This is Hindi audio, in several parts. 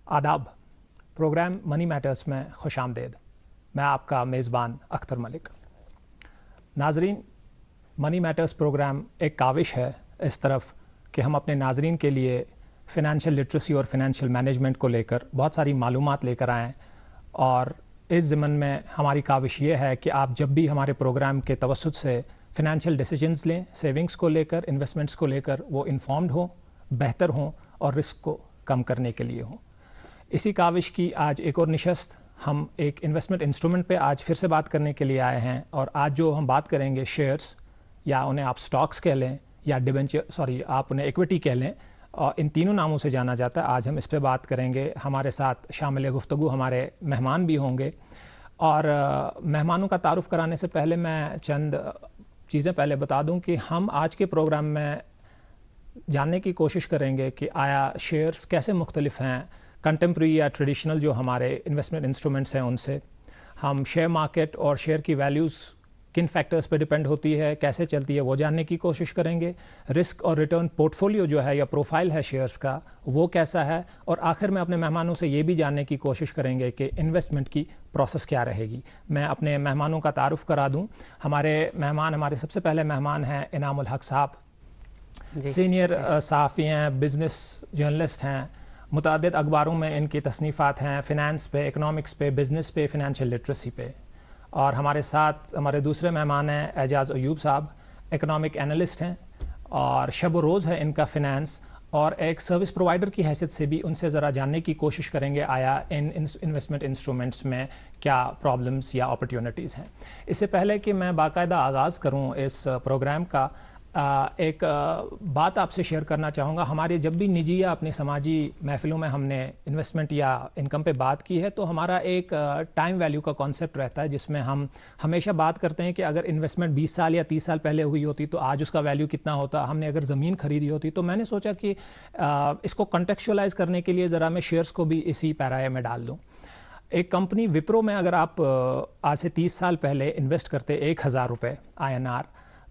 आदाब। प्रोग्राम मनी मैटर्स में खुशामदीद। मैं आपका मेज़बान अख्तर मलिक। नाजरीन, मनी मैटर्स प्रोग्राम एक काविश है इस तरफ कि हम अपने नाजरीन के लिए फ़िनैंशियल लिटरेसी और फ़िनैंशियल मैनेजमेंट को लेकर बहुत सारी मालूमात लेकर आएँ, और इस ज़िमन में हमारी काविश ये है कि आप जब भी हमारे प्रोग्राम के तवस्सुत से फ़िनैंशियल डिसीजंस लें, सेविंग्स को लेकर, इन्वेस्टमेंट्स को लेकर, वो इन्फॉर्म्ड हों, बेहतर हों और रिस्क को कम करने के लिए हों। इसी काविश की आज एक और निशस्त हम एक इन्वेस्टमेंट इंस्ट्रूमेंट पे आज फिर से बात करने के लिए आए हैं। और आज जो हम बात करेंगे शेयर्स, या उन्हें आप स्टॉक्स कह लें या डिबेंचर, आप उन्हें इक्विटी कह लें, और इन तीनों नामों से जाना जाता है। आज हम इस पे बात करेंगे। हमारे साथ शामिल गुफ्तगू हमारे मेहमान भी होंगे। और मेहमानों का तारुफ कराने से पहले मैं चंद चीज़ें पहले बता दूं कि हम आज के प्रोग्राम में जानने की कोशिश करेंगे कि आया शेयर्स कैसे मुख्तलिफ हैं कंटेम्प्रेरी या ट्रेडिशनल जो हमारे इन्वेस्टमेंट इंस्ट्रूमेंट्स हैं उनसे। हम शेयर मार्केट और शेयर की वैल्यूज़ किन फैक्टर्स पे डिपेंड होती है, कैसे चलती है, वो जानने की कोशिश करेंगे। रिस्क और रिटर्न पोर्टफोलियो जो है या प्रोफाइल है शेयर्स का, वो कैसा है। और आखिर में अपने मेहमानों से ये भी जानने की कोशिश करेंगे कि इन्वेस्टमेंट की प्रोसेस क्या रहेगी। मैं अपने मेहमानों का तारुफ करा दूं। हमारे सबसे पहले मेहमान हैं इनामुल हक साहब। सीनियर सहाफ़ी हैं, बिजनेस जर्नलिस्ट हैं, मुतादिद अखबारों में इनकी तसनीफ़ात हैं, फ़िनांस पे, इकनॉमिक्स पे, बिजनेस पे, फ़िनैंशियल लिटरेसी पे। और हमारे साथ हमारे दूसरे मेहमान हैं एजाज़ अयूब साहब, इकनॉमिक एनालिस्ट हैं और शब रोज़ है इनका फ़िनांस। और एक सर्विस प्रोवाइडर की हैसियत से भी उनसे ज़रा जानने की कोशिश करेंगे आया इन इन्वेस्टमेंट इंस्ट्रूमेंट्स में क्या प्रॉब्लम्स या अपॉर्चुनिटीज़ हैं। इससे पहले कि मैं बाकायदा आगाज़ करूँ इस प्रोग्राम का, एक बात आपसे शेयर करना चाहूँगा। हमारे जब भी निजी या अपनी समाजी महफिलों में हमने इन्वेस्टमेंट या इनकम पे बात की है, तो हमारा एक टाइम वैल्यू का कॉन्सेप्ट रहता है, जिसमें हम हमेशा बात करते हैं कि अगर इन्वेस्टमेंट 20 साल या 30 साल पहले हुई होती तो आज उसका वैल्यू कितना होता। हमने अगर ज़मीन खरीदी होती तो मैंने सोचा कि इसको कॉन्टेक्चुअलाइज करने के लिए ज़रा मैं शेयर्स को भी इसी पैराए में डाल दूँ। एक कंपनी विप्रो में अगर आप आज से 30 साल पहले इन्वेस्ट करते 1000 रुपये INR,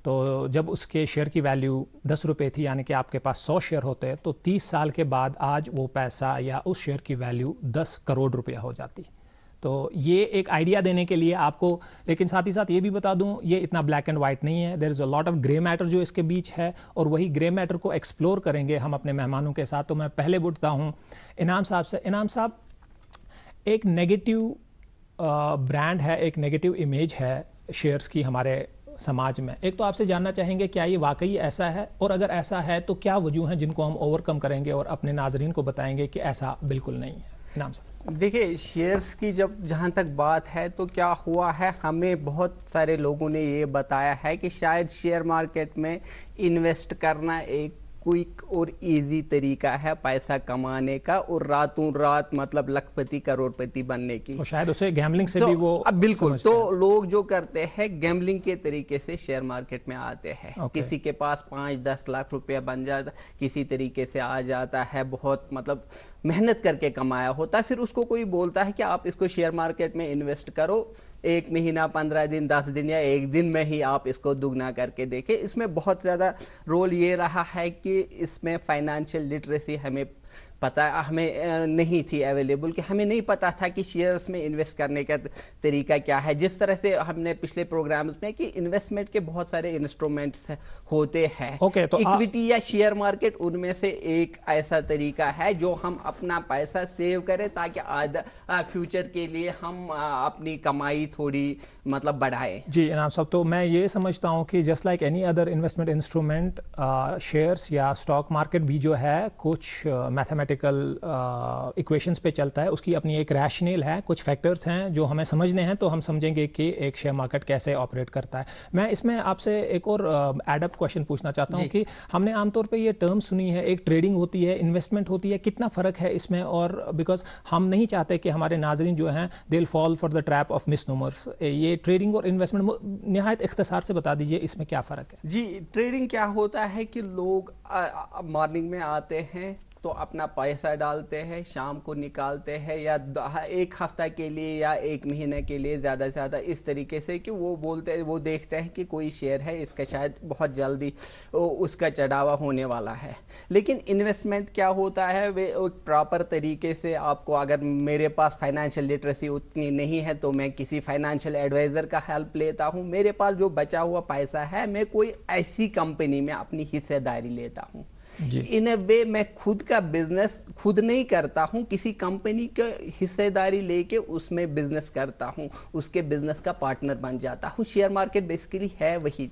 तो जब उसके शेयर की वैल्यू 10 रुपये थी, यानी कि आपके पास 100 शेयर होते, तो 30 साल के बाद आज वो पैसा या उस शेयर की वैल्यू 10 करोड़ रुपया हो जाती। तो ये एक आइडिया देने के लिए आपको, लेकिन साथ ही साथ ये भी बता दूं, ये इतना ब्लैक एंड वाइट नहीं है। There is a lot of grey matter जो इसके बीच है, और वही ग्रे मैटर को एक्सप्लोर करेंगे हम अपने मेहमानों के साथ। तो मैं पहले बुटता हूँ इनाम साहब से। इनाम साहब, एक नेगेटिव ब्रांड है, एक नेगेटिव इमेज है शेयर्स की हमारे समाज में। एक तो आपसे जानना चाहेंगे क्या ये वाकई ऐसा है, और अगर ऐसा है तो क्या वजूह हैं जिनको हम ओवरकम करेंगे और अपने नाजरीन को बताएंगे कि ऐसा बिल्कुल नहीं है। नाम साहब। देखिए, शेयर्स की जहां तक बात है, तो क्या हुआ है, हमें बहुत सारे लोगों ने ये बताया है कि शायद शेयर मार्केट में इन्वेस्ट करना एक क्विक और इजी तरीका है पैसा कमाने का, और रातों रात मतलब लखपति करोड़पति बनने की। तो शायद उसे गैम्बलिंग से भी वो अब बिल्कुल, तो लोग जो करते हैं गैम्बलिंग के तरीके से शेयर मार्केट में आते हैं। किसी के पास 5-10 लाख रुपया बन जाता, किसी तरीके से आ जाता है, बहुत मतलब मेहनत करके कमाया होता है, फिर उसको कोई बोलता है कि आप इसको शेयर मार्केट में इन्वेस्ट करो, 1 महीना, 15 दिन, 10 दिन या 1 दिन में ही आप इसको दुगना करके देखें। इसमें बहुत ज़्यादा रोल ये रहा है कि इसमें फाइनेंशियल लिटरेसी हमें नहीं थी अवेलेबल, कि हमें नहीं पता था कि शेयर्स में इन्वेस्ट करने का तरीका क्या है। जिस तरह से हमने पिछले प्रोग्राम्स में कि इन्वेस्टमेंट के बहुत सारे इंस्ट्रूमेंट्स होते हैं, तो इक्विटी या शेयर मार्केट उनमें से एक ऐसा तरीका है जो हम अपना पैसा सेव करें, ताकि फ्यूचर के लिए हम अपनी कमाई थोड़ी मतलब बढ़ाएं। जी इनाम साहब, तो मैं ये समझता हूँ कि just like any other investment instrument, shares या स्टॉक मार्केट भी जो है कुछ मैथमेटिकल इक्वेशंस पे चलता है। उसकी अपनी एक रैशनल है, कुछ फैक्टर्स हैं जो हमें समझने हैं, तो हम समझेंगे कि एक शेयर मार्केट कैसे ऑपरेट करता है। मैं इसमें आपसे एक और एडअप क्वेश्चन पूछना चाहता हूँ कि हमने आमतौर पे ये टर्म सुनी है, एक ट्रेडिंग होती है, इन्वेस्टमेंट होती है, कितना फ़र्क है इसमें? और बिकॉज हम नहीं चाहते कि हमारे नाजरीन जो हैं they will fall for the trap of misnomers. ये ट्रेडिंग और इन्वेस्टमेंट निहायत इख्तिसार से बता दीजिए, इसमें क्या फ़र्क है? जी, ट्रेडिंग क्या होता है कि लोग मॉर्निंग में आते हैं, तो अपना पैसा डालते हैं, शाम को निकालते हैं, या एक हफ्ता के लिए या एक महीने के लिए ज़्यादा से ज़्यादा, इस तरीके से कि वो बोलते हैं, वो देखते हैं कि कोई शेयर है इसका शायद बहुत जल्दी उसका चढ़ावा होने वाला है। लेकिन इन्वेस्टमेंट क्या होता है, वे एक प्रॉपर तरीके से आपको, अगर मेरे पास फाइनेंशियल लिटरेसी उतनी नहीं है तो मैं किसी फाइनेंशियल एडवाइजर का हेल्प लेता हूं। मेरे पास जो बचा हुआ पैसा है मैं कोई ऐसी कंपनी में अपनी हिस्सेदारी लेता हूं। इन अ वे मैं खुद का बिजनेस खुद नहीं करता हूं, किसी कंपनी की हिस्सेदारी लेके उसमें बिजनेस करता हूं, उसके बिजनेस का पार्टनर बन जाता हूं। शेयर मार्केट बेसिकली है वही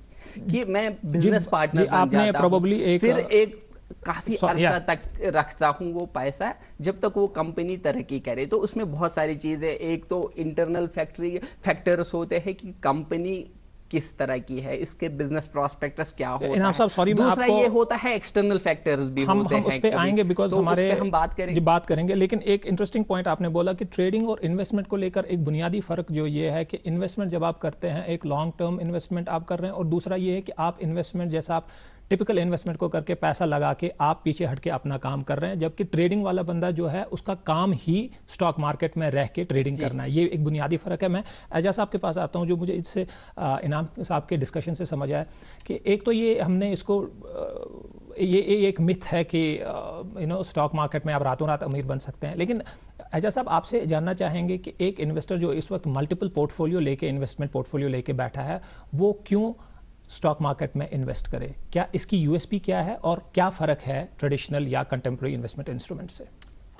कि मैं बिजनेस पार्टनर बन जाता हूं, फिर एक काफी अर्सा तक रखता हूं वो पैसा जब तक वो कंपनी तरक्की करे। तो उसमें बहुत सारी चीजें, एक तो इंटरनल फैक्टर्स होते हैं कि कंपनी किस तरह की है, इसके बिजनेस प्रोस्पेक्टस क्या होता है। दूसरा ये होता है एक्सटर्नल फैक्टर्स भी होते हैं। हम उस पे आएंगे बिकॉज तो हमारे हम बात करेंगे। लेकिन एक इंटरेस्टिंग पॉइंट आपने बोला कि ट्रेडिंग और इन्वेस्टमेंट को लेकर एक बुनियादी फर्क जो ये है कि इन्वेस्टमेंट जब आप करते हैं एक लॉन्ग टर्म इन्वेस्टमेंट आप कर रहे हैं, और दूसरा ये है कि आप इन्वेस्टमेंट जैसा आप टिपिकल इन्वेस्टमेंट को करके पैसा लगा के आप पीछे हट के अपना काम कर रहे हैं, जबकि ट्रेडिंग वाला बंदा जो है उसका काम ही स्टॉक मार्केट में रह के ट्रेडिंग करना है। ये एक बुनियादी फर्क है। मैं एजाज साहब के पास आता हूं, जो मुझे इससे इनाम साहब के डिस्कशन से समझ आया कि एक तो ये हमने इसको ये एक मिथ है कि स्टॉक मार्केट में आप रातों रात अमीर बन सकते हैं। लेकिन एजाज साहब आपसे जानना चाहेंगे कि एक इन्वेस्टर जो इस वक्त मल्टीपल पोर्टफोलियो लेके, इन्वेस्टमेंट पोर्टफोलियो लेके बैठा है, वो क्यों स्टॉक मार्केट में इन्वेस्ट करे? क्या इसकी यूएसपी क्या है और क्या फर्क है ट्रेडिशनल या कंटेम्प्रेरी इन्वेस्टमेंट इंस्ट्रूमेंट से?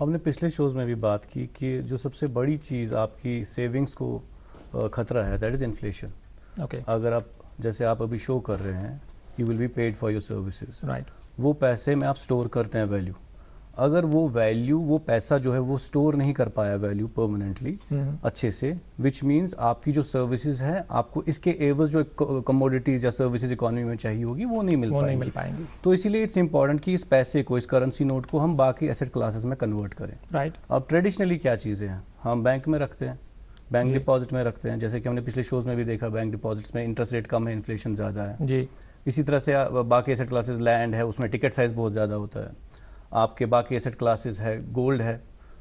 हमने पिछले शोज में भी बात की कि जो सबसे बड़ी चीज आपकी सेविंग्स को खतरा है, दैट इज इन्फ्लेशन। अगर आप, जैसे आप अभी शो कर रहे हैं, you will be paid for your services, right. वो पैसे में आप स्टोर करते हैं वैल्यू। अगर वो पैसा जो है वो स्टोर नहीं कर पाया वैल्यू परमानेंटली अच्छे से, विच मीन्स आपकी जो सर्विसेज है, आपको इसके एवज जो कमोडिटीज या सर्विसेज इकोनॉमी में चाहिए होगी वो नहीं मिल पाएंगी। तो इसीलिए इट्स इंपॉर्टेंट कि इस पैसे को, इस करेंसी नोट को हम बाकी एसेट क्लासेस में कन्वर्ट करें, राइट। अब ट्रेडिशनली क्या चीजें हैं, हम बैंक में रखते हैं, बैंक डिपॉजिट में रखते हैं, जैसे कि हमने पिछले शोज में भी देखा, बैंक डिपॉजिट्स में इंटरेस्ट रेट कम है, इन्फ्लेशन ज्यादा है जी। इसी तरह से बाकी एसेट क्लासेस, लैंड है, उसमें टिकट साइज बहुत ज्यादा होता है। आपके बाकी एसेट क्लासेस है, गोल्ड है,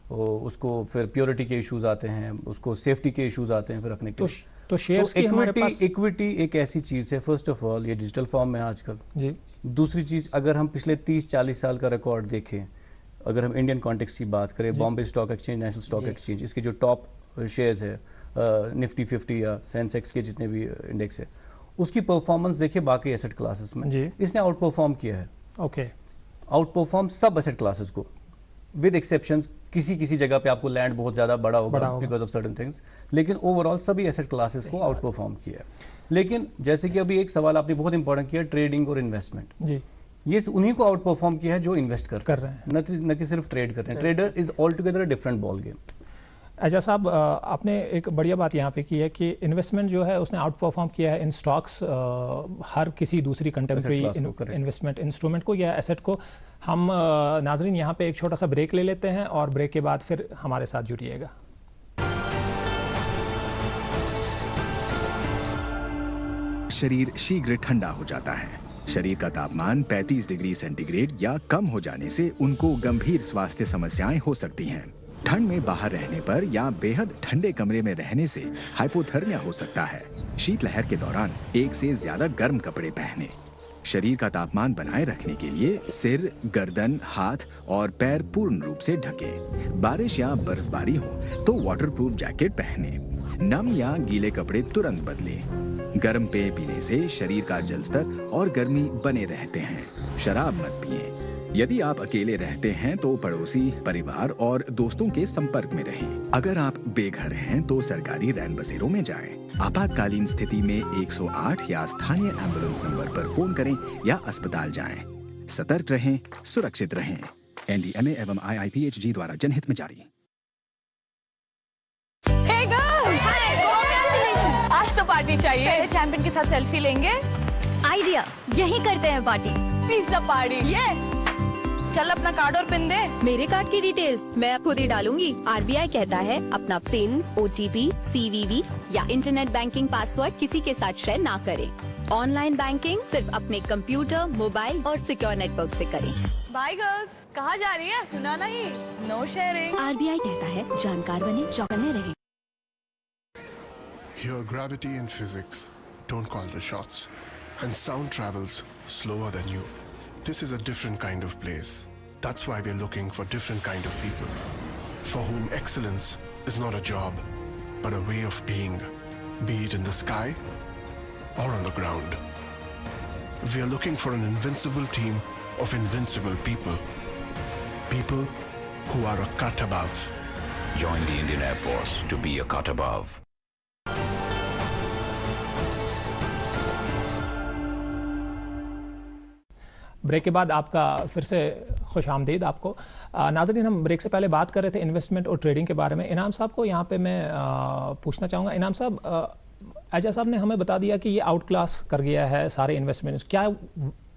उसको फिर प्योरिटी के इश्यूज आते हैं, उसको सेफ्टी के इश्यूज आते हैं फिर रखने के। तो शेयर्स की हमारे पास इक्विटी एक ऐसी चीज है, फर्स्ट ऑफ ऑल ये डिजिटल फॉर्म में आजकल जी। दूसरी चीज, अगर हम पिछले 30-40 साल का रिकॉर्ड देखें, अगर हम इंडियन कॉन्टेक्स्ट की बात करें, Bombay stock exchange, national stock exchange, इसके जो टॉप शेयर्स है, निफ्टी 50 या सेंसेक्स के जितने भी इंडेक्स है, उसकी परफॉर्मेंस देखिए बाकी एसेट क्लासेस में जी। इसने आउट परफॉर्म किया है। ओके, आउट परफॉर्म सब एसेट क्लासेस को, विद एक्सेप्शंस। किसी जगह पे आपको लैंड बहुत ज्यादा बड़ा होगा बिकॉज ऑफ सर्टेन थिंग्स, लेकिन ओवरऑल सभी एसेट क्लासेस को आउट परफॉर्म किया है। लेकिन जैसे कि अभी एक सवाल आपने बहुत इंपॉर्टेंट किया, ट्रेडिंग और इन्वेस्टमेंट जी, ये उन्हीं को आउट परफॉर्म किया है जो इन्वेस्ट कर रहे हैं, न कि सिर्फ ट्रेड करते हैं। Trader is all together different ball game. Ejaz साहब, आपने एक बढ़िया बात यहाँ पे की है कि इन्वेस्टमेंट जो है उसने आउट परफॉर्म किया है इन स्टॉक्स हर किसी दूसरी कंटेम्प्रेरी इन्वेस्टमेंट इंस्ट्रूमेंट को या एसेट को। हम नाजरीन यहाँ पे एक छोटा सा ब्रेक ले लेते हैं और ब्रेक के बाद फिर हमारे साथ जुड़िएगा। शरीर शीघ्र ठंडा हो जाता है। शरीर का तापमान 35 डिग्री सेंटीग्रेड या कम हो जाने से उनको गंभीर स्वास्थ्य समस्याएं हो सकती हैं। ठंड में बाहर रहने पर या बेहद ठंडे कमरे में रहने से हाइपोथर्मिया हो सकता है। शीतलहर के दौरान एक से ज्यादा गर्म कपड़े पहने। शरीर का तापमान बनाए रखने के लिए सिर, गर्दन, हाथ और पैर पूर्ण रूप से ढके। बारिश या बर्फबारी हो तो वाटरप्रूफ जैकेट पहने। नम या गीले कपड़े तुरंत बदले। गर्म पेय पीने से शरीर का जल स्तर और गर्मी बने रहते हैं। शराब मत पिए। यदि आप अकेले रहते हैं तो पड़ोसी, परिवार और दोस्तों के संपर्क में रहें। अगर आप बेघर हैं तो सरकारी रैन बसेरों में जाएं। आपातकालीन स्थिति में 108 या स्थानीय एम्बुलेंस नंबर पर फोन करें या अस्पताल जाएं। सतर्क रहें, सुरक्षित रहें। एनडीएमए एवं IIPHG द्वारा जनहित में जारी। Hey girls! Hi! Congratulations! आज तो पार्टी चाहिए। पहले चैंपियन के साथ सेल्फी लेंगे। आइडिया, यही करते हैं पार्टी। Pizza party. ये चल अपना कार्ड और पिन दे। मेरे कार्ड की डिटेल्स मैं खुद ही डालूंगी। RBI कहता है अपना पिन, OTP, CVV या इंटरनेट बैंकिंग पासवर्ड किसी के साथ शेयर ना करें। ऑनलाइन बैंकिंग सिर्फ अपने कंप्यूटर, मोबाइल और सिक्योर नेटवर्क से करें। बाय गर्ल्स, कहाँ जा रही है? सुना नहीं, नो शेयरिंग। RBI कहता है जानकार बने, चौकन्ने रहें। Here gravity and physics don't call the shots, and sound travels slower than you. This is a different kind of place. That's why we're looking for different kind of people, for whom excellence is not a job, but a way of being, be it in the sky or on the ground. We are looking for an invincible team of invincible people. People who are a cut above. Join the Indian Air Force to be a cut above. Break के बाद आपका फिर से खुश आमदीद आपको। नाज़रीन, हम ब्रेक से पहले बात कर रहे थे इन्वेस्टमेंट और ट्रेडिंग के बारे में। इनाम साहब को यहाँ पे मैं पूछना चाहूँगा। इनाम साहब, एजाज साहब ने हमें बता दिया कि ये आउट क्लास कर गया है सारे इन्वेस्टमेंट्स। क्या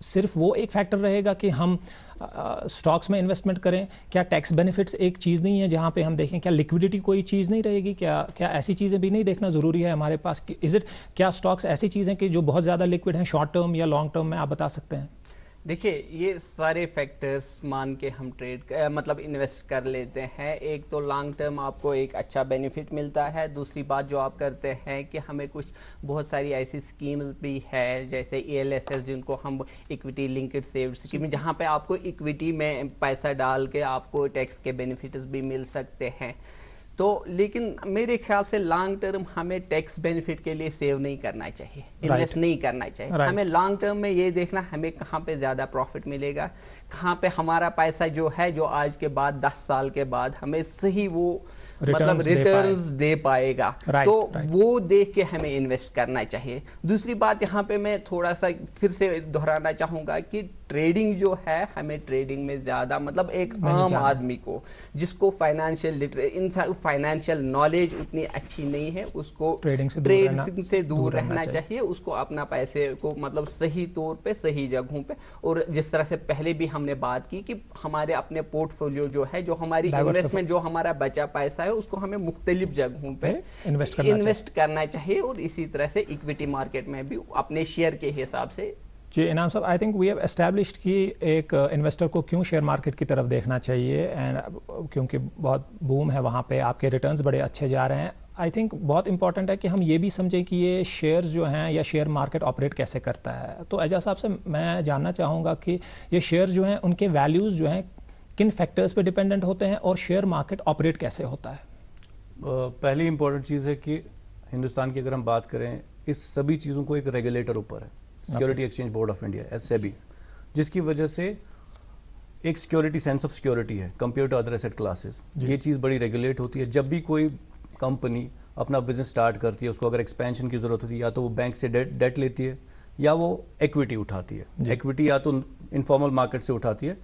सिर्फ वो एक फैक्टर रहेगा कि हम स्टॉक्स में इन्वेस्टमेंट करें? क्या टैक्स बेनिफिट्स एक चीज़ नहीं है जहाँ पे हम देखें? क्या लिक्विडिटी कोई चीज़ नहीं रहेगी? क्या ऐसी चीज़ें भी नहीं देखना ज़रूरी है हमारे पास? क्या स्टॉक्स ऐसी चीज़ें कि जो बहुत ज़्यादा लिक्विड हैं शॉर्ट टर्म या लॉन्ग टर्म में, आप बता सकते हैं? देखिए, ये सारे फैक्टर्स मान के हम मतलब इन्वेस्ट कर लेते हैं। एक तो लॉन्ग टर्म आपको एक अच्छा बेनिफिट मिलता है। दूसरी बात जो आप करते हैं कि हमें कुछ बहुत सारी ऐसी स्कीम भी है जैसे ELSS, जिनको हम इक्विटी लिंक्ड सेव्ड स्कीम, जहां पे आपको इक्विटी में पैसा डाल के आपको टैक्स के बेनिफिट्स भी मिल सकते हैं। तो लेकिन मेरे ख्याल से लॉन्ग टर्म हमें टैक्स बेनिफिट के लिए सेव नहीं करना चाहिए, इन्वेस्ट नहीं करना चाहिए। हमें लॉन्ग टर्म में ये देखना हमें कहाँ पे ज्यादा प्रॉफिट मिलेगा, कहाँ पे हमारा पैसा जो है जो आज के बाद 10 साल के बाद हमें सही वो मतलब रिटर्न्स दे पाएगा। तो वो देख के हमें इन्वेस्ट करना चाहिए। दूसरी बात यहाँ पे मैं थोड़ा सा फिर से दोहराना चाहूंगा कि ट्रेडिंग जो है, हमें ट्रेडिंग में ज्यादा मतलब एक आम आदमी को जिसको फाइनेंशियल नॉलेज उतनी अच्छी नहीं है, उसको ट्रेडिंग से दूर रहना चाहिए। उसको अपना पैसे को मतलब सही तौर पे सही जगहों पे, और जिस तरह से पहले भी हमने बात की कि हमारे अपने पोर्टफोलियो जो है, जो हमारी इन्वेस्टमेंट, जो हमारा बचा पैसा है, उसको हमें मुख्तलिफ जगहों पे इन्वेस्ट करना चाहिए। और इसी तरह से इक्विटी मार्केट में भी अपने शेयर के हिसाब से। जी इनाम साहब, I think we have established कि एक इन्वेस्टर को क्यों शेयर मार्केट की तरफ देखना चाहिए, एंड क्योंकि बहुत बूम है वहाँ पे, आपके रिटर्न्स बड़े अच्छे जा रहे हैं। आई थिंक बहुत इंपॉर्टेंट है कि हम ये भी समझें कि ये शेयर जो हैं या शेयर मार्केट ऑपरेट कैसे करता है। तो एजाज साहब से मैं जानना चाहूँगा कि ये शेयर जो हैं उनके वैल्यूज़ जो हैं किन फैक्टर्स पे डिपेंडेंट होते हैं और शेयर मार्केट ऑपरेट कैसे होता है? पहली इंपॉर्टेंट चीज़ है कि हिंदुस्तान की अगर हम बात करें, इस सभी चीज़ों को एक रेगुलेटर ऊपर है, Security Exchange Board of India SEBI, जिसकी वजह से एक सिक्योरिटी, सेंस ऑफ सिक्योरिटी है compare to other asset classes. ये चीज़ बड़ी रेगुलेट होती है। जब भी कोई कंपनी अपना बिजनेस स्टार्ट करती है, उसको अगर एक्सपेंशन की जरूरत होती है, या तो वो बैंक से डेट लेती है या वो इक्विटी उठाती है। इक्विटी या तो इनफॉर्मल मार्केट से उठाती है,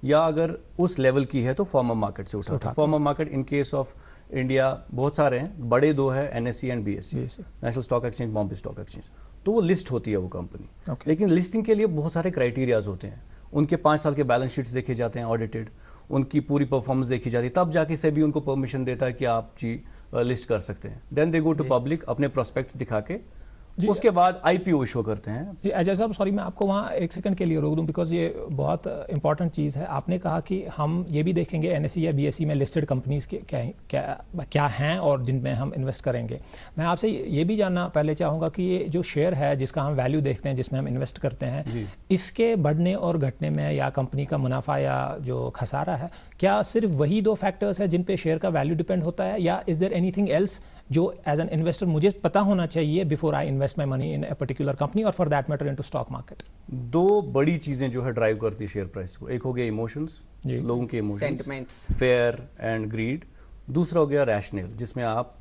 या अगर उस लेवल की है तो फॉर्मल मार्केट से उठाती है। Formal market in case of India बहुत सारे हैं, बड़े दो है, NSE and BSE, national stock exchange, Bombay stock exchange. तो वो लिस्ट होती है वो कंपनी। लेकिन लिस्टिंग के लिए बहुत सारे क्राइटेरियाज होते हैं। उनके 5 साल के बैलेंस शीट्स देखे जाते हैं ऑडिटेड, उनकी पूरी परफॉर्मेंस देखी जाती है, तब जाके SEBI उनको परमिशन देता है कि आप जी लिस्ट कर सकते हैं। Then they go to public, अपने प्रोस्पेक्ट्स दिखा के उसके बाद IPO इशू करते हैं। अजय साहब, सॉरी मैं आपको वहाँ एक सेकंड के लिए रोक दूं, बिकॉज ये बहुत इंपॉर्टेंट चीज़ है। आपने कहा कि हम ये भी देखेंगे NSE या BSE में लिस्टेड कंपनीज के क्या हैं और जिनमें हम इन्वेस्ट करेंगे। मैं आपसे ये भी जानना पहले चाहूँगा कि ये जो शेयर है जिसका हम वैल्यू देखते हैं, जिसमें हम इन्वेस्ट करते हैं, इसके बढ़ने और घटने में या कंपनी का मुनाफा या जो खसारा है, क्या सिर्फ वही 2 फैक्टर्स है जिन पे शेयर का वैल्यू डिपेंड होता है, या इज देयर एनीथिंग एल्स जो एज एन इन्वेस्टर मुझे पता होना चाहिए before I invest my money in a particular company और for that matter into stock market? 2 बड़ी चीजें जो है ड्राइव करती है शेयर प्राइस को। एक हो गया इमोशंस, लोगों के emotions, sentiments, fair and greed. दूसरा हो गया रैशनल, जिसमें आप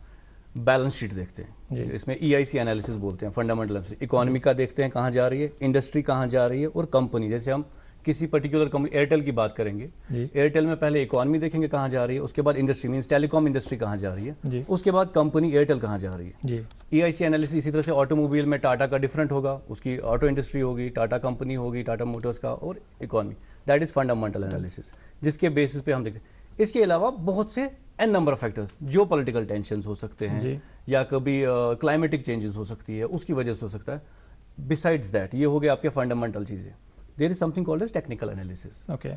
बैलेंस शीट देखते हैं, इसमें EIC एनालिसिस बोलते हैं, फंडामेंटल एनालिसिस। इकोनॉमी का देखते हैं कहाँ जा रही है, इंडस्ट्री कहाँ जा रही है, और कंपनी, जैसे हम किसी पर्टिकुलर कंपनी एयरटेल की बात करेंगे, एयरटेल में पहले इकोनॉमी देखेंगे कहाँ जा रही है, उसके बाद इंडस्ट्री मींस टेलीकॉम इंडस्ट्री कहाँ जा रही है, उसके बाद कंपनी एयरटेल कहाँ जा रही है। EIC एनालिसिस इसी तरह से ऑटोमोबाइल में टाटा का डिफरेंट होगा, उसकी ऑटो इंडस्ट्री होगी, टाटा कंपनी होगी, टाटा मोटर्स का, और economy. That is fundamental analysis, जिसके बेसिस पे हम देखते हैं। इसके अलावा बहुत से n नंबर ऑफ फैक्टर्स, जो पॉलिटिकल टेंशन हो सकते हैं, या कभी क्लाइमेटिक चेंजेस हो सकती है, उसकी वजह से हो सकता है। बिसाइड्स दैट, ये हो गया आपके फंडामेंटल चीजें, there is something called as technical analysis. Okay,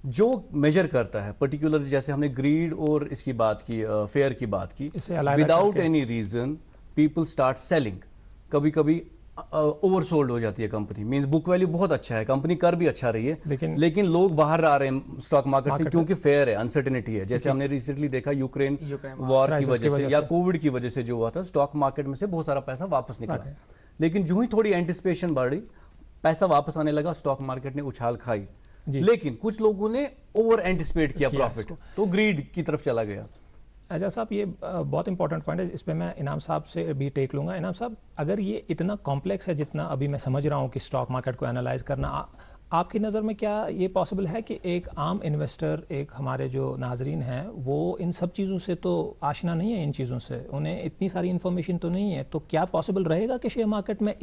जो मेजर करता है पर्टिकुलर, जैसे हमने ग्रीड और इसकी बात की, फेयर की बात की, without any reason people start selling. कभी कभी ओवरसोल्ड हो जाती है कंपनी, मींस बुक वैल्यू बहुत अच्छा है, कंपनी कर भी अच्छा रही है, लेकिन लोग बाहर आ रहे हैं स्टॉक मार्केट से क्योंकि फेयर है, अनसर्टेनिटी है। जैसे हमने रिसेंटली देखा यूक्रेन वॉर की वजह से या कोविड की वजह से जो हुआ था, स्टॉक मार्केट में से बहुत सारा पैसा वापस निकला, लेकिन जो ही थोड़ी एंटिसिपेशन बढ़ी, पैसा वापस आने लगा, स्टॉक मार्केट ने उछाल खाई। लेकिन कुछ लोगों ने ओवर एंटिसिपेट किया प्रॉफिट, तो ग्रीड की तरफ चला गया। एजाज साहब, ये बहुत इंपॉर्टेंट पॉइंट है, इस पे मैं इनाम साहब से भी टेक लूंगा। इनाम साहब, अगर ये इतना कॉम्प्लेक्स है जितना अभी मैं समझ रहा हूँ कि स्टॉक मार्केट को एनालाइज करना, आपकी नज़र में क्या ये पॉसिबल है कि एक आम इन्वेस्टर, एक हमारे जो नाजरीन हैं, वो इन सब चीज़ों से तो आशना नहीं है, इन चीज़ों से उन्हें इतनी सारी इन्फॉर्मेशन तो नहीं है, तो क्या पॉसिबल रहेगा कि शेयर मार्केट में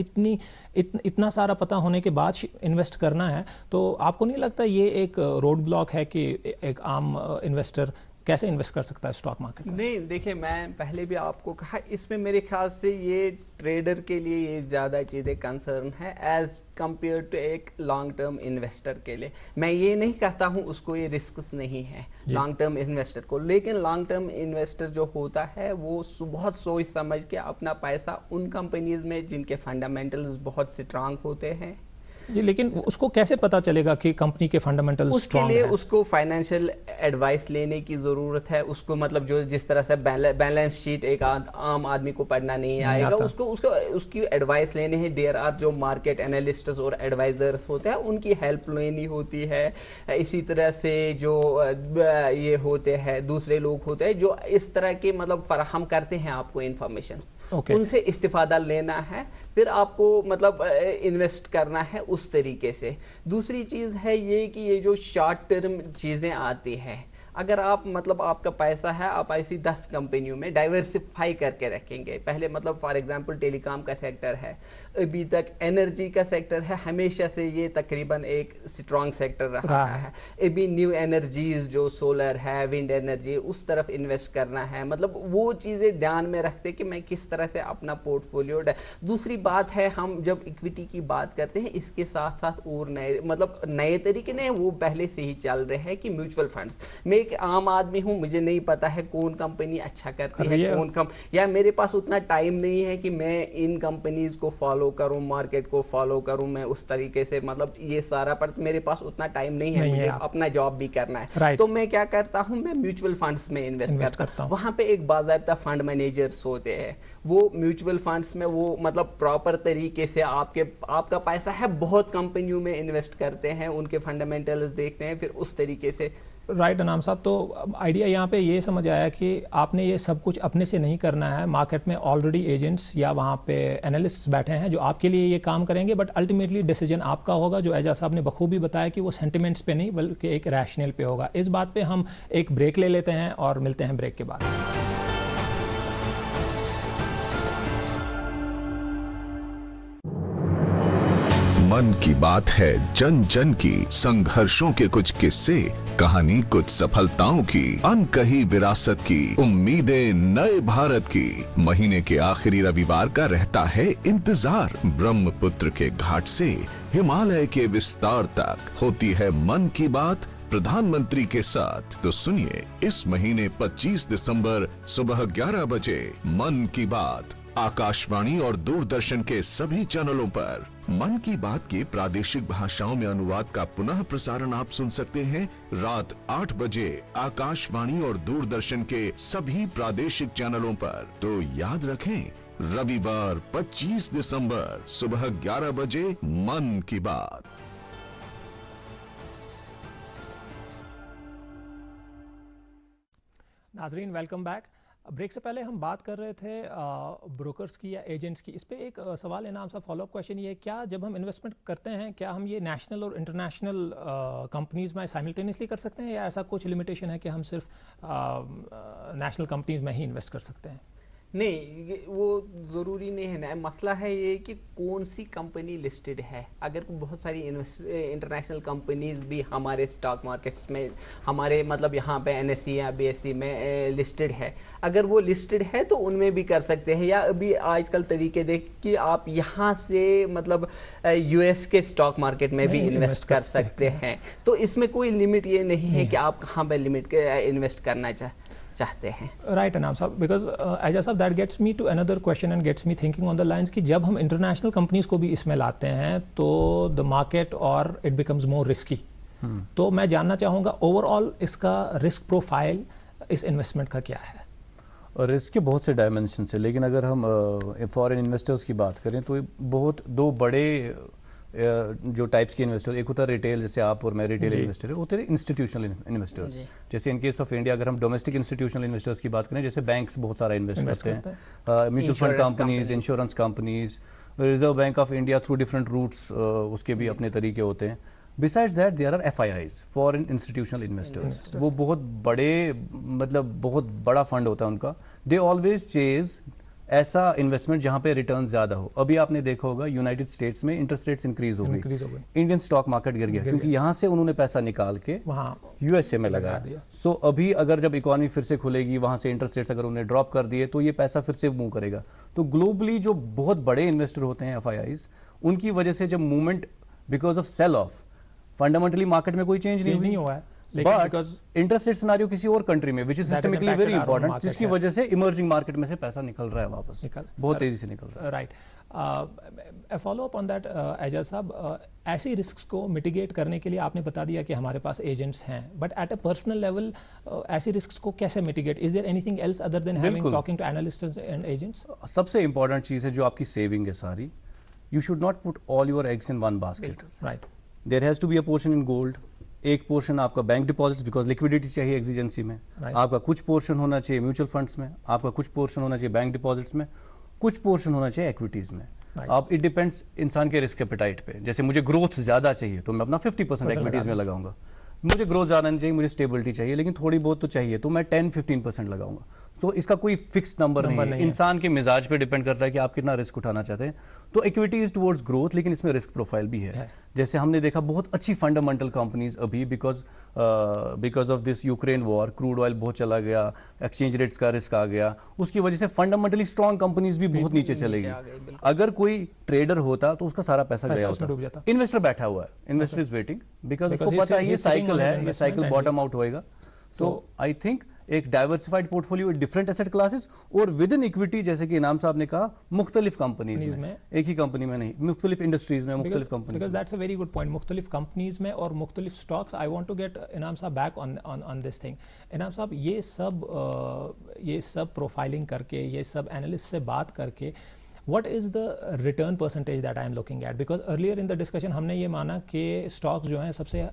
इतना सारा पता होने के बाद इन्वेस्ट करना है? तो आपको नहीं लगता ये एक रोड ब्लॉक है कि एक आम इन्वेस्टर कैसे इन्वेस्ट कर सकता है स्टॉक मार्केट में? नहीं, देखिए, मैं पहले भी आपको कहा, इसमें मेरे ख्याल से ये ट्रेडर के लिए ये ज़्यादा चीज़ें कंसर्न है एज कंपेयर टू एक लॉन्ग टर्म इन्वेस्टर के लिए। मैं ये नहीं कहता हूँ उसको ये रिस्क नहीं है लॉन्ग टर्म इन्वेस्टर को, लेकिन लॉन्ग टर्म इन्वेस्टर जो होता है वो बहुत सोच समझ के अपना पैसा उन कंपनीज में जिनके फंडामेंटल्स बहुत स्ट्रांग होते हैं। जी, लेकिन उसको कैसे पता चलेगा कि कंपनी के फंडामेंटल स्ट्रांग है? उसके लिए उसको फाइनेंशियल एडवाइस लेने की जरूरत है। उसको मतलब जो जिस तरह से बैलेंस शीट एक आम आदमी को पढ़ना नहीं आएगा, उसको उसकी एडवाइस लेने हैं। देयर आर जो मार्केट एनालिस्ट्स और एडवाइजर्स होते हैं, उनकी हेल्प लेनी होती है। इसी तरह से जो ये होते हैं दूसरे लोग होते हैं जो इस तरह के मतलब फराहम करते हैं आपको इंफॉर्मेशन, उनसे इस्तिफादा लेना है, फिर आपको मतलब इन्वेस्ट करना है उस तरीके से। दूसरी चीज है ये कि ये जो शॉर्ट टर्म चीजें आती है, अगर आप मतलब आपका पैसा है, आप ऐसी 10 कंपनियों में डाइवर्सिफाई करके रखेंगे। पहले मतलब फॉर एग्जांपल टेलीकॉम का सेक्टर है, अभी तक एनर्जी का सेक्टर है, हमेशा से ये तकरीबन एक स्ट्रॉन्ग सेक्टर रहा है। अभी न्यू एनर्जीज जो सोलर है, विंड एनर्जी, उस तरफ इन्वेस्ट करना है। मतलब वो चीजें ध्यान में रखते कि मैं किस तरह से अपना पोर्टफोलियो। दूसरी बात है, हम जब इक्विटी की बात करते हैं, इसके साथ साथ और नए मतलब नए तरीके नहीं, वो पहले से ही चल रहे हैं कि म्यूचुअल फंड्स। मैं एक आम आदमी हूं, मुझे नहीं पता है कौन कंपनी अच्छा करती है, कौन या मेरे पास उतना टाइम नहीं है कि मैं इन कंपनीज को फॉलो करूं, मार्केट को फॉलो करूं, मैं उस तरीके से मतलब ये सारा, पर मेरे पास उतना टाइम नहीं है, मुझे अपना जॉब भी करना है। तो मैं क्या करता हूं, मैं म्यूचुअल फंड्स में इन्वेस्ट करता हूं। वहां पे एक बाकायदा फंड मैनेजर्स होते हैं, वो म्यूचुअल फंड्स में वो मतलब प्रॉपर तरीके से आपका पैसा है, बहुत कंपनियों में इन्वेस्ट करते हैं, उनके फंडामेंटल्स देखते हैं, फिर उस तरीके से। राइट अनाम साहब, तो आइडिया यहाँ पे ये समझ आया कि आपने ये सब कुछ अपने से नहीं करना है, मार्केट में ऑलरेडी एजेंट्स या वहाँ पे एनालिस्ट्स बैठे हैं जो आपके लिए ये काम करेंगे, बट अल्टीमेटली डिसीजन आपका होगा, जो एजाज साहब ने बखूबी बताया कि वो सेंटिमेंट्स पे नहीं बल्कि एक रैशनल पे होगा। इस बात पे हम एक ब्रेक ले लेते हैं और मिलते हैं ब्रेक के बाद। मन की बात है जन जन की, संघर्षों के कुछ किस्से, कहानी कुछ सफलताओं की, अनकही विरासत की, उम्मीदें नए भारत की। महीने के आखिरी रविवार का रहता है इंतजार। ब्रह्मपुत्र के घाट से हिमालय के विस्तार तक होती है मन की बात प्रधानमंत्री के साथ। तो सुनिए, इस महीने 25 दिसंबर सुबह 11 बजे मन की बात आकाशवाणी और दूरदर्शन के सभी चैनलों पर। मन की बात के प्रादेशिक भाषाओं में अनुवाद का पुनः प्रसारण आप सुन सकते हैं रात 8 बजे आकाशवाणी और दूरदर्शन के सभी प्रादेशिक चैनलों पर। तो याद रखें, रविवार 25 दिसंबर सुबह 11 बजे मन की बात। नाजरीन, वेलकम बैक। ब्रेक से पहले हम बात कर रहे थे ब्रोकर्स की या एजेंट्स की। इस पे एक सवाल इनाम साहब, फॉलोअप क्वेश्चन ये, क्या जब हम इन्वेस्टमेंट करते हैं, क्या हम ये नेशनल और इंटरनेशनल कंपनीज में साइमल्टेनियसली कर सकते हैं, या ऐसा कुछ लिमिटेशन है कि हम सिर्फ नेशनल कंपनीज में ही इन्वेस्ट कर सकते हैं? नहीं, वो जरूरी नहीं है ना। मसला है ये कि कौन सी कंपनी लिस्टेड है। अगर बहुत सारी इंटरनेशनल कंपनीज भी हमारे स्टॉक मार्केट्स में, हमारे मतलब यहाँ पे NSE या BSE में लिस्टेड है, अगर वो लिस्टेड है तो उनमें भी कर सकते हैं। या अभी आजकल तरीके देख कि आप यहाँ से मतलब US के स्टॉक मार्केट में भी इन्वेस्ट कर सकते हैं। तो इसमें कोई लिमिट ये नहीं है कि आप कहाँ पे लिमिट इन्वेस्ट करना चाहते हैं। राइट अनाम साहब, बिकॉज एजा साहब that gets me to another question and gets me thinking on the lines कि जब हम इंटरनेशनल कंपनीज को भी इसमें लाते हैं तो द मार्केट और इट बिकम्स मोर रिस्की। तो मैं जानना चाहूंगा ओवरऑल इसका रिस्क प्रोफाइल इस इन्वेस्टमेंट का क्या है? रिस्क के बहुत से डायमेंशन है, लेकिन अगर हम फॉरेन इन्वेस्टर्स की बात करें तो बहुत दो बड़े जो टाइप्स के इन्वेस्टर, एक होता है रिटेल, जैसे आप और मैं रिटेल इन्वेस्टर है, होते हैं इंस्टीट्यूशनल इन्वेस्टर्स। जैसे इन केस ऑफ इंडिया अगर हम डोमेस्टिक इंस्टीट्यूशनल इन्वेस्टर्स की बात करें, जैसे बैंक्स बहुत सारा इन्वेस्ट करते हैं, mutual fund companies, insurance companies, Reserve Bank of India through different routes उसके भी अपने तरीके होते हैं। Besides that there are FIIs, foreign institutional investors. वो बहुत बड़े, मतलब बहुत बड़ा फंड होता है उनका। दे ऑलवेज चेज ऐसा इन्वेस्टमेंट जहां पे रिटर्न ज्यादा हो। अभी आपने देखा होगा यूनाइटेड स्टेट्स में इंटरेस्ट रेट्स इंक्रीज हो गई, इंडियन स्टॉक मार्केट गिर गया क्योंकि यहां से उन्होंने पैसा निकाल के वहां USA में लगा दिया। सो अभी अगर जब इकोनॉमी फिर से खुलेगी, वहां से इंटरेस्ट रेट्स अगर उन्होंने ड्रॉप कर दिए तो ये पैसा फिर से मूव करेगा। तो ग्लोबली जो बहुत बड़े इन्वेस्टर होते हैं FIIs, उनकी वजह से जब movement because of sell off, fundamentally market में कोई चेंज नहीं हुआ है, बट इंटरेस्ट रेट सिनेरियो किसी और कंट्री में which is systemically very important, जिसकी वजह से इमर्जिंग मार्केट में से पैसा निकल रहा है वापस, बहुत तेजी से निकल रहा है। Right, follow up on that Ejaz साहब, ऐसी रिस्क को मिटिगेट करने के लिए आपने बता दिया कि हमारे पास एजेंट्स हैं, but at a personal level ऐसी रिस्क को कैसे mitigate? Is there anything else other than having talking to analysts and agents? सबसे इंपॉर्टेंट चीज है जो आपकी सेविंग है सारी, you should not put all your eggs in one basket. Right, there has to be a portion in gold, एक पोर्शन आपका बैंक डिपॉजिट्स, बिकॉज लिक्विडिटी चाहिए एक्सीजेंसी में, आपका कुछ पोर्शन होना चाहिए म्यूचुअल फंड्स में, आपका कुछ पोर्शन होना चाहिए बैंक डिपॉजिट्स में, कुछ पोर्शन होना चाहिए एक्विटीज में। अब इट डिपेंड्स इंसान के रिस्क एपेटाइट पे। जैसे मुझे ग्रोथ ज्यादा चाहिए तो मैं अपना 50% एक्विटीज में लगाऊंगा, मुझे ग्रोथ ज्यादा नहीं चाहिए, मुझे स्टेबिलिटी चाहिए लेकिन थोड़ी बहुत तो चाहिए, तो मैं 10-15% लगाऊंगा। सो इसका कोई फिक्स नंबर नहीं है, इंसान के मिजाज पे डिपेंड करता है कि आप कितना रिस्क उठाना चाहते हैं। तो इक्विटी इज टुवर्ड्स ग्रोथ, लेकिन इसमें रिस्क प्रोफाइल भी है। जैसे हमने देखा बहुत अच्छी फंडामेंटल कंपनीज अभी because of this Ukraine war, crude oil बहुत चला गया, एक्सचेंज रेट्स का रिस्क आ गया, उसकी वजह से फंडामेंटली स्ट्रॉन्ग कंपनीज भी बहुत नीचे चले गई। अगर कोई ट्रेडर होता तो उसका सारा पैसा गया होता। इन्वेस्टर बैठा हुआ है, इन्वेस्टर इज वेटिंग बिकॉज उसको पता है ये साइकिल है, ये साइकिल बॉटम आउट होएगा। तो आई थिंक एक diversified portfolio with different asset classes और विद इन इक्विटी, जैसे कि इनाम साहब ने कहा, मुख्तलिफ कंपनीज में, एक ही कंपनी में नहीं, मुख्तलिफ इंडस्ट्रीज में, मुख्तलिफ companies. Because that's a very good point, मुख्तलिफ कंपनीज में और मुख्तलिफ stocks. I want to get Inam साहब बैक ऑन दिस थिंग। इनाम साहब, ये सब प्रोफाइलिंग करके, ये सब एनालिस्ट से बात करके, what is the return percentage that I am looking at? Because earlier in the discussion हमने ये माना कि स्टॉक्स जो हैं सबसे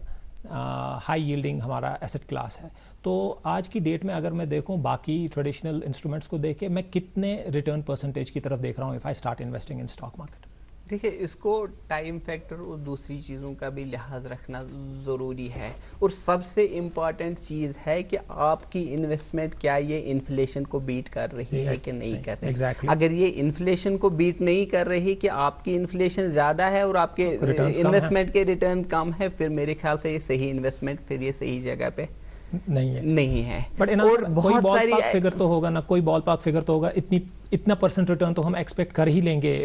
हाई यील्डिंग हमारा एसेट क्लास है। तो आज की डेट में अगर मैं देखूं बाकी ट्रेडिशनल इंस्ट्रूमेंट्स को देख के, मैं कितने रिटर्न परसेंटेज की तरफ देख रहा हूं if I start investing in stock market? देखिए, इसको टाइम फैक्टर और दूसरी चीज़ों का भी लिहाज रखना ज़रूरी है। और सबसे इम्पॉर्टेंट चीज़ है कि आपकी इन्वेस्टमेंट क्या ये इन्फ्लेशन को बीट कर रही है कि नहीं कर रही। Exactly. अगर ये इन्फ्लेशन को बीट नहीं कर रही, कि आपकी इन्फ्लेशन ज़्यादा है और आपके इन्वेस्टमेंट के रिटर्न कम है, फिर मेरे ख्याल से ये सही इन्वेस्टमेंट, फिर ये सही जगह पे नहीं है। बट कोई बॉल पार्क फिगर तो होगा ना, कोई बॉल पार्क फिगर तो होगा, इतना परसेंट रिटर्न तो हम एक्सपेक्ट कर ही लेंगे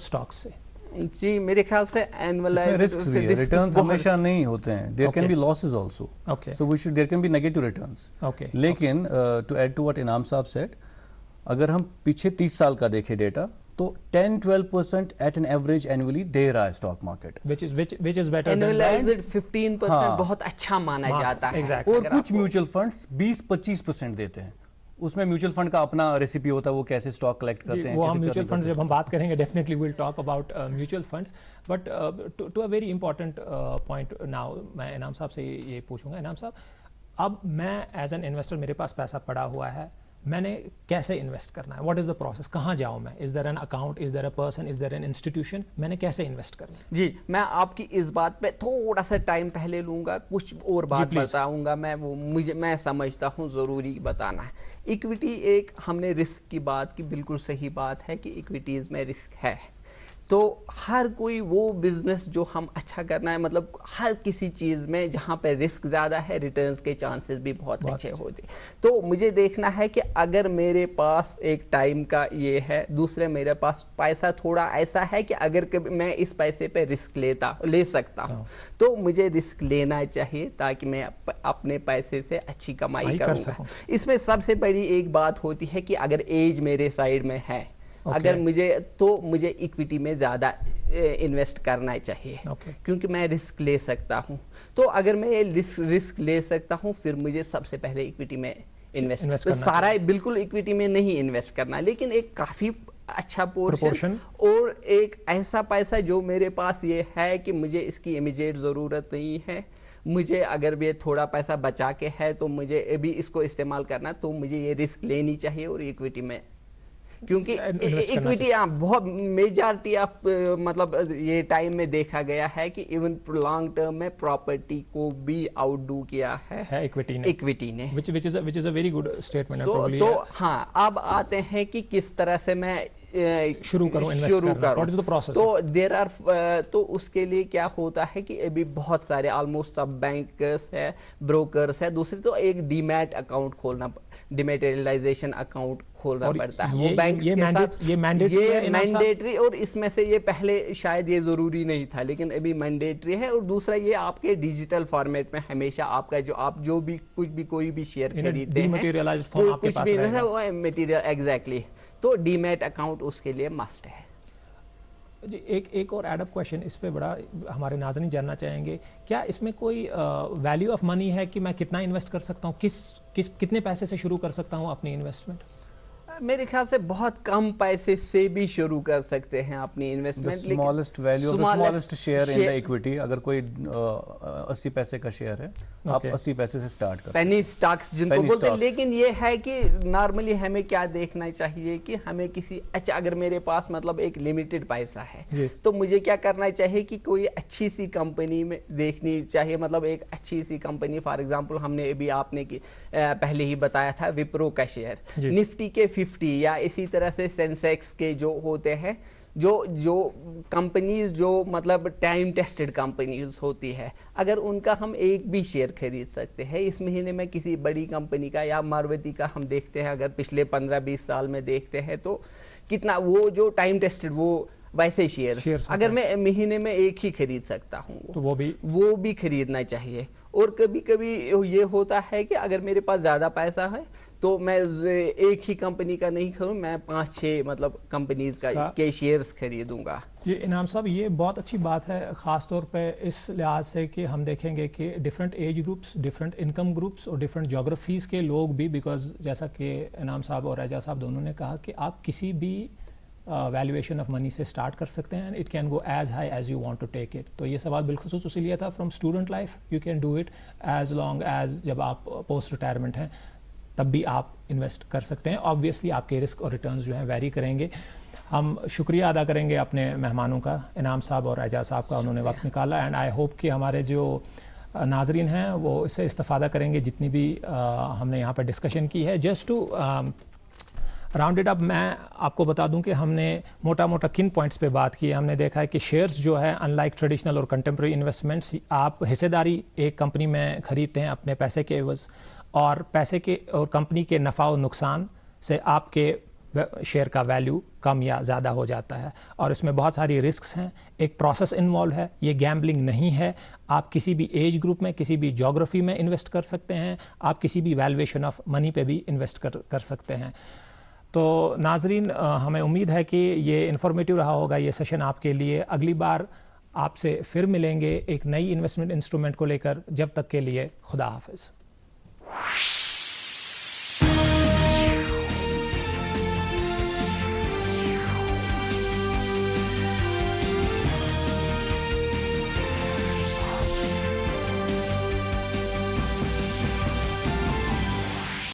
स्टॉक्स से। जी, मेरे ख्याल से एनुअलाइज्ड रिटर्न्स हमेशा नहीं होते हैं, there can be losses also, so we should, there can be negative returns. लेकिन to add to what Inam साहब सेड, अगर हम पीछे 30 साल का देखें डेटा, तो 10-12% एट एन एवरेज एनुअली दे रहा है stock market, which is better annualised 15% बहुत अच्छा माना जाता है। और कुछ म्यूचुअल फंड्स 20-25% देते हैं। उसमें म्यूचुअल फंड का अपना रेसिपी होता है, वो कैसे स्टॉक कलेक्ट करते हैं। वो हम म्यूचुअल फंड्स जब हम बात करेंगे, definitely will talk about mutual funds. But to a very important point now, मैं इनाम साहब से ये पूछूंगा। इनाम साहब, अब मैं एज एन इन्वेस्टर, मेरे पास पैसा पड़ा हुआ है, मैंने कैसे इन्वेस्ट करना है, व्हाट इज द प्रोसेस, कहाँ जाऊँ मैं, is there an account, is there a person, is there an institution, मैंने कैसे इन्वेस्ट करना है? जी, मैं आपकी इस बात पे थोड़ा सा टाइम पहले लूंगा, कुछ और बात बताऊंगा मैं समझता हूं जरूरी बताना है। इक्विटी एक, हमने रिस्क की बात की, बिल्कुल सही बात है कि इक्विटीज में रिस्क है। तो हर कोई वो बिजनेस जो हम अच्छा करना है, मतलब हर किसी चीज में जहां पे रिस्क ज्यादा है, रिटर्न्स के चांसेस भी बहुत अच्छे होते। तो मुझे देखना है कि अगर मेरे पास एक टाइम का ये है, दूसरे मेरे पास पैसा थोड़ा ऐसा है कि अगर कभी मैं इस पैसे पे रिस्क ले सकता हूं, तो मुझे रिस्क लेना चाहिए ताकि मैं अपने पैसे से अच्छी कमाई करूंगा। इसमें सबसे बड़ी एक बात होती है कि अगर एज मेरे साइड में है, अगर मुझे इक्विटी में ज्यादा इन्वेस्ट करना चाहिए, क्योंकि मैं रिस्क ले सकता हूं। तो अगर मैं रिस्क ले सकता हूं, फिर मुझे सबसे पहले इक्विटी में इन्वेस्ट करना, सारा बिल्कुल इक्विटी में नहीं इन्वेस्ट करना, लेकिन एक काफी अच्छा पोर्शन और एक ऐसा पैसा जो मेरे पास ये है कि मुझे इसकी इमीडिएट जरूरत नहीं है, मुझे अगर ये थोड़ा पैसा बचा के है तो मुझे अभी इसको इस्तेमाल करना, तो मुझे ये रिस्क लेनी चाहिए और इक्विटी में, क्योंकि इक्विटी बहुत मेजॉरिटी ऑफ मतलब ये टाइम में देखा गया है कि इवन लॉन्ग टर्म में प्रॉपर्टी को भी आउटडू किया है इक्विटी ने which is a very good statement. तो हाँ, अब आते हैं कि किस तरह से मैं शुरू करूं इन्वेस्ट करना, व्हाट इज द प्रोसेस? तो देयर आर तो उसके लिए क्या होता है कि अभी बहुत सारे ऑलमोस्ट सब बैंकर्स है, ब्रोकर्स है, दूसरे तो एक डीमैट अकाउंट खोलना, डिमैटेरियलाइजेशन अकाउंट खोलना पड़ता है। वो बैंक ये मैंडेटरी, और इसमें से ये पहले शायद ये जरूरी नहीं था, लेकिन अभी मैंडेटरी है। और दूसरा ये आपके डिजिटल फॉर्मेट में हमेशा आपका जो आप जो भी कोई भी शेयर खरीदते हैं, कुछ भी वो मटेरियल एग्जैक्टली, तो डीमैट अकाउंट उसके लिए मस्ट है। जी, एक और एडअप क्वेश्चन इस पे बड़ा हमारे नाज़रीन जानना चाहेंगे, क्या इसमें कोई वैल्यू ऑफ मनी है कि मैं कितना इन्वेस्ट कर सकता हूँ, कितने पैसे से शुरू कर सकता हूँ अपनी इन्वेस्टमेंट? मेरे ख्याल से बहुत कम पैसे से भी शुरू कर सकते हैं अपनी investment. Smallest value of the smallest share in the equity, अगर कोई 80 पैसे का शेयर है, आप 80 पैसे से स्टार्ट करें, पेनी स्टॉक्स जिनको बोलते हैं। लेकिन ये है कि नॉर्मली हमें क्या देखना चाहिए कि हमें किसी अच्छा, अगर मेरे पास मतलब एक लिमिटेड पैसा है, तो मुझे क्या करना चाहिए कि कोई अच्छी सी कंपनी में देखनी चाहिए, मतलब एक अच्छी सी कंपनी, फॉर एग्जाम्पल हमने अभी आपने पहले ही बताया था विप्रो का शेयर, निफ्टी के 50 या इसी तरह से सेंसेक्स के जो होते हैं, जो कंपनीज जो मतलब टाइम टेस्टेड कंपनीज होती है, अगर उनका हम एक भी शेयर खरीद सकते हैं। इस महीने में किसी बड़ी कंपनी का या मारुति का हम देखते हैं, अगर पिछले 15-20 साल में देखते हैं तो कितना वो जो टाइम टेस्टेड वो वैसे शेयर अगर मैं महीने में एक ही खरीद सकता हूँ, तो वो भी खरीदना चाहिए। और कभी कभी ये होता है कि अगर मेरे पास ज्यादा पैसा है तो मैं एक ही कंपनी का नहीं खरीदूं, मैं 5-6 मतलब कंपनीज के शेयर्स खरीदूंगा। जी इनाम साहब, ये बहुत अच्छी बात है, खास तौर पे इस लिहाज से कि हम देखेंगे कि different age groups, different income groups और डिफरेंट ज्योग्राफीज के लोग भी, बिकॉज जैसा कि इनाम साहब और रजा साहब दोनों ने कहा कि आप किसी भी वैल्यूएशन ऑफ मनी से स्टार्ट कर सकते हैं, it can go as high as you want to take it. तो ये सवाल बिल्कुल इसीलिए था, from student life you can do it as long as जब आप पोस्ट रिटायरमेंट हैं तब भी आप इन्वेस्ट कर सकते हैं। ऑब्वियसली आपके रिस्क और रिटर्न्स जो हैं वेरी करेंगे। हम शुक्रिया अदा करेंगे अपने मेहमानों का, इनाम साहब और एजाज साहब का, उन्होंने वक्त निकाला। एंड आई होप कि हमारे जो नाजरीन हैं वो इससे इस्तेफादा करेंगे जितनी भी हमने यहाँ पर डिस्कशन की है। Just to round it up, मैं आपको बता दूं कि हमने मोटा मोटा किन पॉइंट्स पे बात की है। हमने देखा है कि शेयर्स जो है अनलाइक ट्रेडिशनल और कंटेम्प्रेरी इन्वेस्टमेंट्स, आप हिस्सेदारी एक कंपनी में खरीदते हैं अपने पैसे के एवज, और पैसे के और कंपनी के नफ़ा और नुकसान से आपके शेयर का वैल्यू कम या ज़्यादा हो जाता है। और इसमें बहुत सारी रिस्क्स हैं, एक प्रोसेस इन्वॉल्व है, ये गैम्बलिंग नहीं है। आप किसी भी एज ग्रुप में, किसी भी ज्योग्राफी में इन्वेस्ट कर सकते हैं, आप किसी भी वैल्यूएशन ऑफ मनी पे भी इन्वेस्ट कर सकते हैं। तो नाजरीन, हमें उम्मीद है कि ये इन्फॉर्मेटिव रहा होगा ये सेशन आपके लिए। अगली बार आपसे फिर मिलेंगे एक नई इन्वेस्टमेंट इंस्ट्रूमेंट को लेकर। जब तक के लिए खुदा हाफिज़।